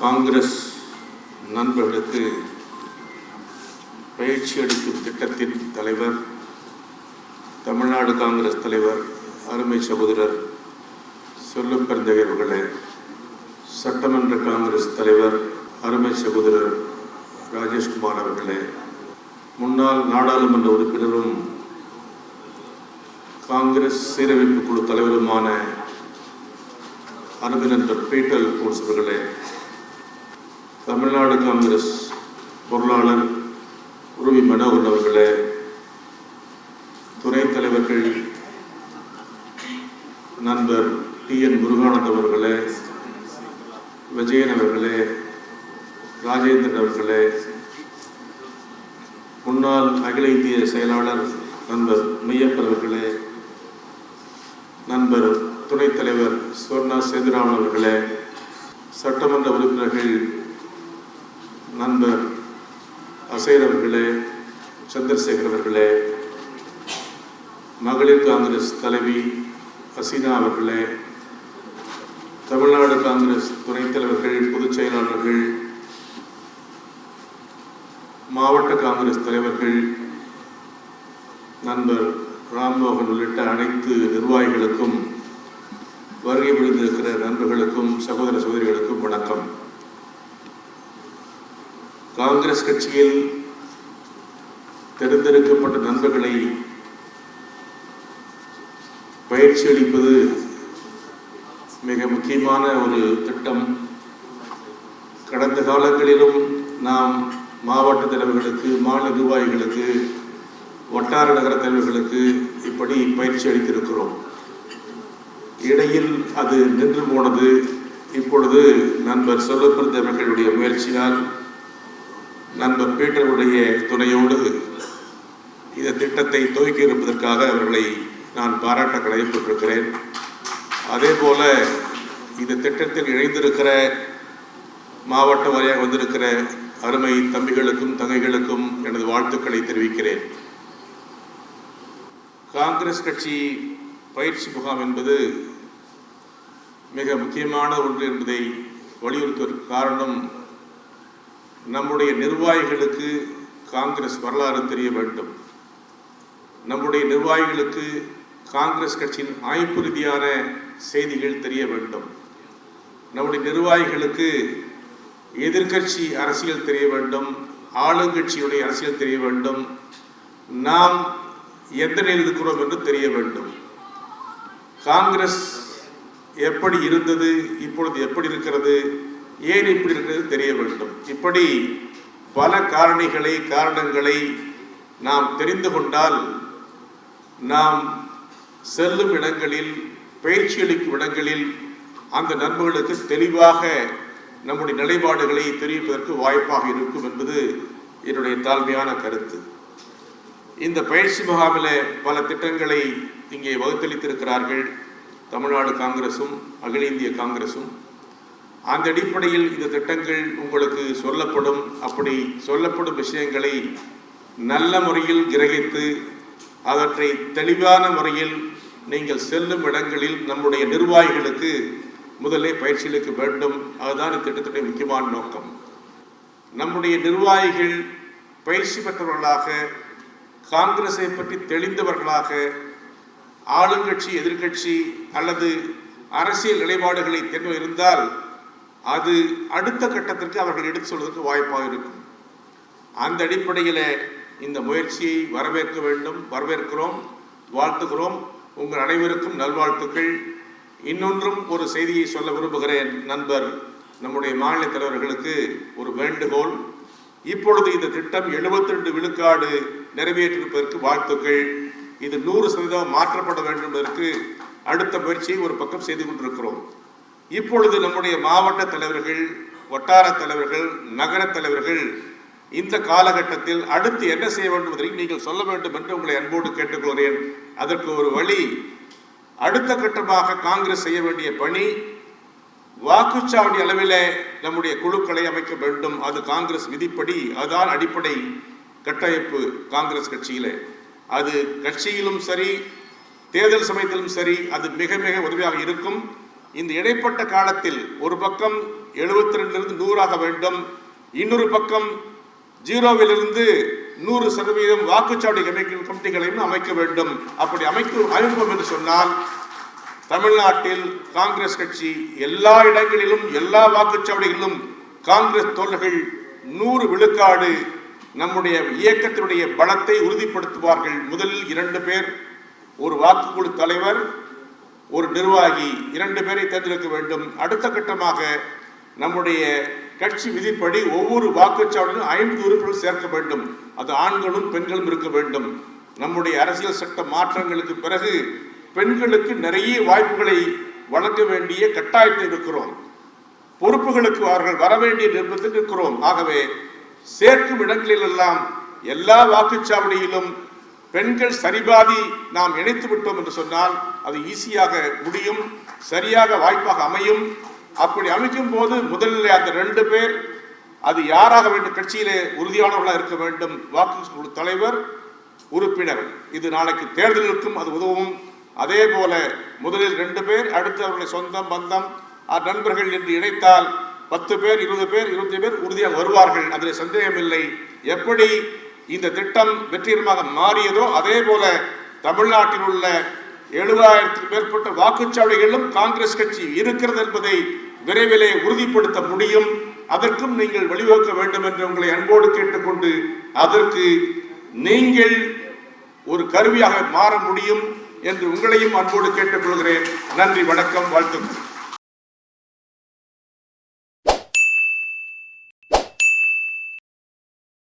காங்கிரஸ் நண்பர்களுக்கு பயிற்சி அளிக்கும் திட்டத்தின் தலைவர், தமிழ்நாடு காங்கிரஸ் தலைவர் அருமை சகோதரர் சொல்லப்பெருந்தகை அவர்களே, சட்டமன்ற காங்கிரஸ் தலைவர் அருமை சகோதரர் ராஜேஷ்குமார் அவர்களே, முன்னாள் நாடாளுமன்ற உறுப்பினரும் காங்கிரஸ் சீரமைப்பு குழு தலைவருமான அருமை நண்பர் பீட்டர் கோட்ஸ் அவர்களே, தமிழ்நாடு காங்கிரஸ் பொருளாளர் உருவி மனோகரன் அவர்களே, துணைத் தலைவர்கள் நண்பர் TN முருகானந்த் அவர்களே, விஜயன் அவர்களே, ராஜேந்திரன் அவர்களே, முன்னாள் அகில இந்திய செயலாளர் நண்பர் மெய்யப்பன் அவர்களே, நண்பர் துணைத் தலைவர் ஸ்வர்ணா சேதுராமன் அவர்களே, சட்டமன்ற உறுப்பினர்கள் நண்பர் அசைர் அவர்களே, சந்திரசேகர் அவர்களே, மகளிர் காங்கிரஸ் தலைவி ஹசீனா அவர்களே, தமிழ்நாடு காங்கிரஸ் துணைத் தலைவர்கள், பொதுச் செயலாளர்கள், மாவட்ட காங்கிரஸ் தலைவர்கள், நண்பர் ராம்மோகன் உள்ளிட்ட அனைத்து நிர்வாகிகளுக்கும், வருகை புரிந்திருக்கிற நண்பர்களுக்கும் சகோதர சகோதரிகளுக்கும் வணக்கம். காங்கிரஸ் கட்சியில் தேர்ந்தெடுக்கப்பட்ட நண்பர்களை பயிற்சி அளிப்பது மிக முக்கியமான ஒரு திட்டம். கடந்த காலங்களிலும் நாம் மாவட்ட தலைவர்களுக்கு, மாநில நிர்வாகிகளுக்கு, வட்டார நகர தலைவர்களுக்கு இப்படி பயிற்சி அளித்திருக்கிறோம். இடையில் அது நின்று போனது. இப்பொழுது நண்பர் சொல்லப்பெருந்தவர்களுடைய முயற்சியால், நண்பர் பீட்டருடைய துணையோடு இந்த திட்டத்தை துவக்கி இருப்பதற்காக அவர்களை நான் பாராட்ட கடமைப்பட்டிருக்கிறேன். அதே போல இந்த திட்டத்தில் இணைந்திருக்கிற மாவட்ட வாரியாக வந்திருக்கிற அருமை தம்பிகளுக்கும் தங்கைகளுக்கும் எனது வாழ்த்துக்களை தெரிவிக்கிறேன். காங்கிரஸ் கட்சி பயிற்சி முகாம் என்பது மிக முக்கியமான ஒன்று என்பதை வலியுறுத்துவதற்கு காரணம், நம்முடைய நிர்வாகிகளுக்கு காங்கிரஸ் வரலாறு தெரிய வேண்டும். நம்முடைய நிர்வாகிகளுக்கு காங்கிரஸ் கட்சியின் அமைப்பு ரீதியான செய்திகள் தெரிய வேண்டும். நம்முடைய நிர்வாகிகளுக்கு எதிர்கட்சி அரசியல் தெரிய வேண்டும், ஆளுங்கட்சியுடைய அரசியல் தெரிய வேண்டும், நாம் எந்த நிலையில் இருக்கிறோம் என்று தெரிய வேண்டும். காங்கிரஸ் எப்படி இருந்தது, இப்பொழுது எப்படி இருக்கிறது, ஏன் இப்படி இருக்கிறது தெரிய வேண்டும். இப்படி பல காரணங்களை நாம் தெரிந்து கொண்டால், நாம் செல்லும் இடங்களில், பயிற்சி அளிக்கும் இடங்களில் அந்த நண்பர்களுக்கு தெளிவாக நம்முடைய நிலைப்பாடுகளை தெரிவிப்பதற்கு வாய்ப்பாக இருக்கும் என்பது என்னுடைய தாழ்மையான கருத்து. இந்த பயிற்சி முகாமில் பல திட்டங்களை இங்கே வகுத்தளித்திருக்கிறார்கள் தமிழ்நாடு காங்கிரசும் அகில இந்திய காங்கிரசும். அந்த அடிப்படையில் இந்த திட்டங்கள் உங்களுக்கு சொல்லப்படும். அப்படி சொல்லப்படும் விஷயங்களை நல்ல முறையில் கிரகித்து அவற்றை தெளிவான முறையில் நீங்கள் செல்லும் இடங்களில் நம்முடைய நிர்வாகிகளுக்கு முதலில் பயிற்சி அளிக்க வேண்டும். அதுதான் இந்த திட்டத்துடைய முக்கியமான நோக்கம். நம்முடைய நிர்வாகிகள் பயிற்சி பெற்றவர்களாக, காங்கிரஸை பற்றி தெளிந்தவர்களாக, ஆளுங்கட்சி எதிர்கட்சி அல்லது அரசியல் நிலைப்பாடுகளை தெரிந்து இருந்தால் அது அடுத்த கட்டத்திற்கு அவர்கள் எடுத்து சொல்வதற்கு வாய்ப்பாக இருக்கும். அந்த அடிப்படையில் இந்த முயற்சியை வரவேற்க வேண்டும். வரவேற்கிறோம், வாழ்த்துகிறோம். உங்கள் அனைவருக்கும் நல்வாழ்த்துக்கள். இன்னொன்றும் ஒரு செய்தியை சொல்ல விரும்புகிறேன். நண்பர் நம்முடைய மாநில தலைவர்களுக்கு ஒரு வேண்டுகோள். இப்பொழுது இந்த திட்டம் 72 விழுக்காடு நிறைவேற்றிருப்பதற்கு வாழ்த்துக்கள். இது 100% மாற்றப்பட வேண்டும் என்பதற்கு அடுத்த முயற்சியை ஒரு பக்கம் செய்து கொண்டிருக்கிறோம். இப்பொழுது நம்முடைய மாவட்ட தலைவர்கள், வட்டார தலைவர்கள், நகர தலைவர்கள் இந்த காலகட்டத்தில் அடுத்து என்ன செய்ய வேண்டும் என்பதை நீங்கள் சொல்ல வேண்டும் என்று உங்களை அன்போடு கேட்டுக்கொள்கிறேன். அதற்கு ஒரு வழி, அடுத்த கட்டமாக காங்கிரஸ் செய்ய வேண்டிய பணி, வாக்குச்சாவடி அளவில் நம்முடைய குழுக்களை அமைக்க வேண்டும். அது காங்கிரஸ் விதிப்படி, அதுதான் அடிப்படை கட்டமைப்பு காங்கிரஸ் கட்சியிலே. அது கட்சியிலும் சரி, தேர்தல் சமயத்திலும் சரி, அது மிக மிக உதவியாக இருக்கும். இந்த இடைப்பட்ட காலத்தில் ஒரு பக்கம் 72 100 வேண்டும். இன்னொரு பக்கம் 0விலிருந்து 100% வாக்குச்சாவடி கமிட்டிகளையும் அமைக்க வேண்டும். அப்படி அமைப்போம் என்று சொன்னால் தமிழ்நாட்டில் காங்கிரஸ் கட்சி எல்லா இடங்களிலும் எல்லா வாக்குச்சாவடிகளிலும் காங்கிரஸ் தோழர்கள் 100 விழுக்காடு நம்முடைய இயக்கத்தினுடைய பலத்தை உறுதிப்படுத்துவார்கள். முதலில் 2 பேர், ஒரு வாக்குக்குழு தலைவர், ஒரு நிர்வாகி, 2 பேரை தேர்ந்தெடுக்க வேண்டும். அடுத்த கட்டமாக நம்முடைய கட்சி விதிப்படி ஒவ்வொரு வாக்குச்சாவடியிலும் 50 உறுப்பினர்கள் சேர்க்க வேண்டும். அது ஆண்களும் பெண்களும் இருக்க வேண்டும். நம்முடைய அரசியல் சட்ட மாற்றங்களுக்கு பிறகு பெண்களுக்கு நிறைய வாய்ப்புகளை வழங்க வேண்டிய கட்டாயத்தில் இருக்கிறோம். பொறுப்புகளுக்கு அவர்கள் வர வேண்டிய நிர்பந்தத்தில் இருக்கிறோம். ஆகவே சேர்க்கும் இடங்களில் எல்லாம் எல்லா வாக்குச்சாவடியிலும் பெண்கள் சரிபாதி நாம் இணைத்து விட்டோம் என்று சொன்னால் அது ஈஸியாக முடியும், சரியாக வாய்ப்பாக அமையும். அப்படி அமைக்கும் போது முதலில் அந்த 2 பேர் அது யாராக வேண்டும், கட்சியிலே உறுதியானவர்களாக இருக்க வேண்டும். வாக்குக்குழு தலைவர், உறுப்பினர், இது நாளைக்கு தேர்தலுக்கும் அது உதவும். அதே போல முதலில் 2 பேர், அடுத்து அவர்களை சொந்தம் பந்தம் நண்பர்கள் என்று இணைத்தால் 10 பேர் 20 பேர் 25 பேர் உறுதியாக வருவார்கள். அதில் சந்தேகமில்லை. எப்படி இந்த திட்டம் வெற்றிகரமாக மாறியதோ அதே போல தமிழ்நாட்டில் உள்ள 70,000க்கும் மேற்பட்ட வாக்குச்சாவடிகளிலும் காங்கிரஸ் கட்சி இருக்கிறது என்பதை விரைவிலே உறுதிப்படுத்த முடியும். அதற்கும் நீங்கள் வழிவகுக்க வேண்டும் என்று உங்களை அன்போடு கேட்டுக்கொண்டு அதற்கு நீங்கள் ஒரு கருவியாக மாற முடியும் என்று உங்களையும் அன்போடு கேட்டுக்கொள்கிறேன். நன்றி, வணக்கம், வாழ்த்துக்கள்.